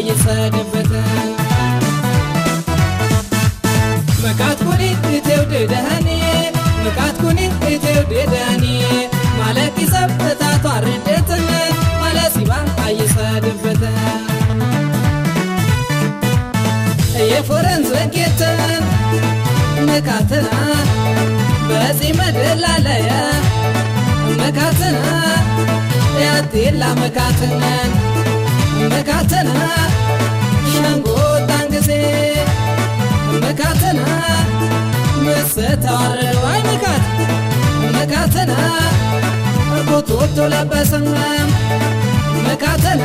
አይሰደበት መካት ኩኒ እትውደዳኒ መካት ኩኒ እትውደዳኒ ማለቂ ሰብታቷ ርደትን ማለሲባ አይሰደበት የፎረን ዘጌትን መካትና በዚህ መደላለያ መካትና ያቴላ መካትና መካትና ሸንጎ ታንግዜ መካትና መስተዋረድ ዋይ መካት መካትና ኮቶቶ ለበሰም መካትና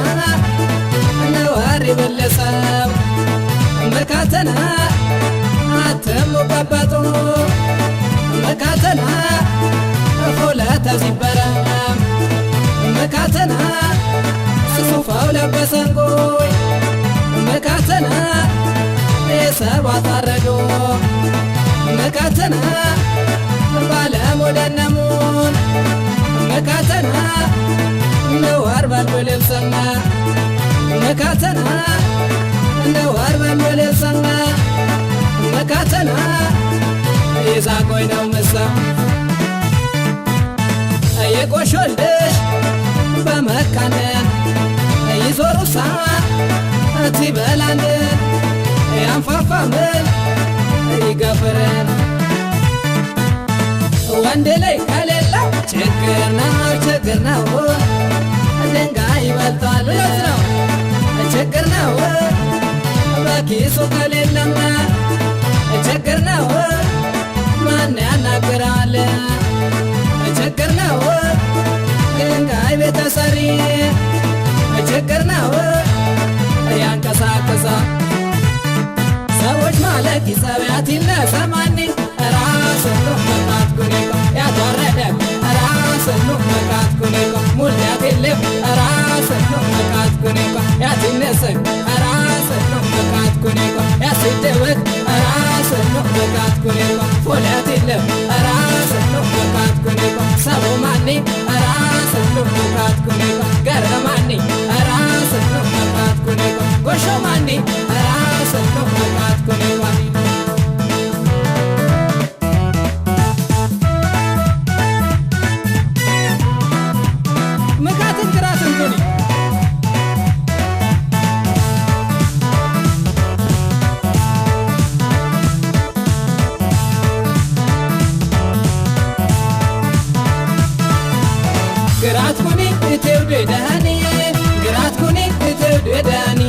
ነዋሪ በለሰብ መካትና አተሙ ባባቶ መካትና ፎላታ ሲበራም መካትና ሱፋው ለበሰንጎይ መካትና የሰባት አረዶ መካትና ባለሞደነሙን መካትና ነዋር ባልበለብሰማ መካትና ነዋር ባልበለብሰማ መካትና የዛቆይ ነው መሳ የቆሾልሽ በመካነን ይዞሩሳ እትበላንን ያንፋፋምን ይገፍረን ወንድ ላይ ከሌላ ችግር ነው ድንጋይ ይበልጣል ብሎት ነው ችግር ነው በኪሱ ከሌለማ ችግር ነው ማን ያናግራል ችግር ነው ድንጋይ ቤተሰሪ ችግር ነው ያንቀሳቀሳ ሰዎች ማለት ይሰብያት ይነሰማኒ ራስን መቃት ኩኔቆ ያተወረደ ራስን መቃት ኩኔቆ ሙልያት የለም ራስን መቃት ኩኔቆ ያትነሰግ ራስን መቃት ኩኔቆ ያስደወቅ ራስን መቃት ኩኔቆ ፎልያት የለም ራስን መቃት ኩኔቆ ሰቦ ማኒ ራስን መቃት ኩኔቆ ገረማኒ ራስን መቃት ኩኔቆ ጎሾ ማኒ ራስን መቃት ኩኔቆ ግራት ኩኒ እትውደዳኒ ግራት ኩኒ እትውደዳኒ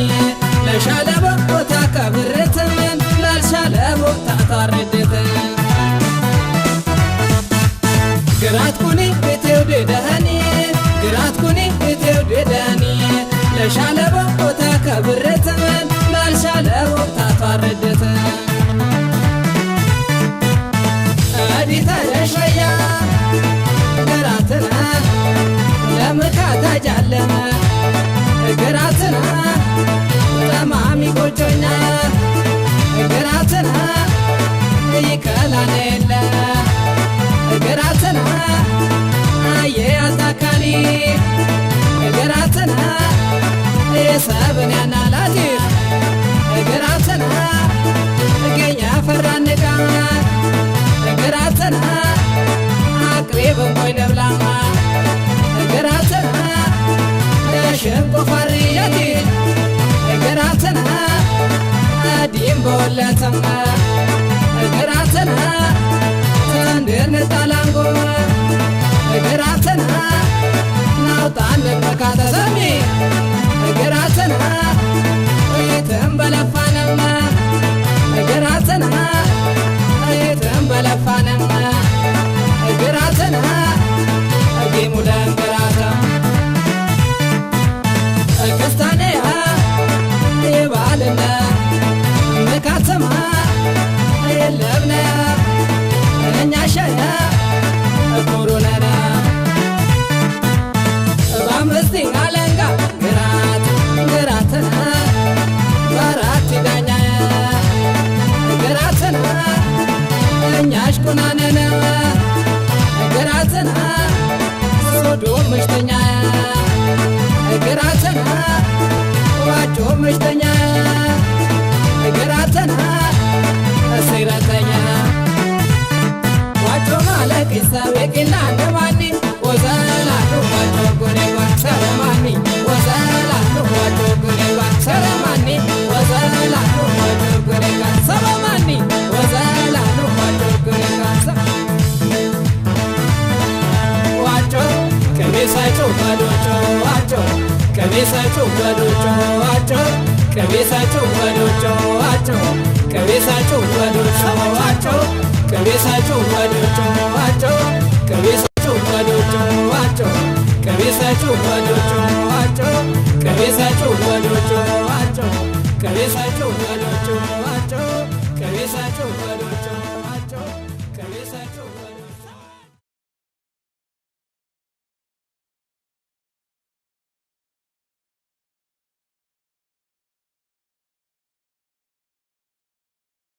ለሻለ ቦታ ከብረትን ላልሻለ ቦታ ታረደትን ግራት ኩኒ እትውደዳኒ ግራት ኩኒ እትውደዳኒ ለሻለ ቦታ ከብረትን ላልሻለ ቦታ ታረደትን አዲታ ለሸያ ገራትና ለመካታ ጃለና ገራትና ተማሚ ጎጆኛ ገራትና ይከላኔለ ገራትና የአታካሊ ገራትና የሰብን ያናላቲ ገራትና ገኛ ፈራንቃ ገራትና አቅሬበን ቆይ ለብላማ ገራትና ለሸንቆ ፋሪያቲ ገራትና አዲም በወለተማ ገራትና ተንድን ጣላንጎ ገራትና ናውጣን መካተሰሚ ገራትና የተንበለፋነማ ገራትና የተንበለፋነማ ገራትና ጌሙለን ገራታ ክስታኔያ የባልና መካተማ የለብነ እኛሸያ ኮሮነና በአምስቲ አለንጋ ገራትና መሽተኛ ገራተና ሰይራተኛ ዋጮ ማለቅ ሰበቂና ነማኒ ወዘላሉ ዋጮ ጎኔባ ሰረማኒ ወዘላሉ ዋጮ ጎኔባ ሰረማኒ ወዘላሉ ዋጮ ጎኔባ ሰረማኒ ወዘላሉ ዋጮ ጎኔባ ዋጮ ከቤሳቸው ባዶጮ ዋጮ ከቤሳቸው ባዶጮ ዋጮ ከቤሳቸው ባዶጮ ዋጮ ከቤሳቸው ባዶጮ ዋጮ ከቤሳቸው ባዶጮ ዋጮ ከቤሳ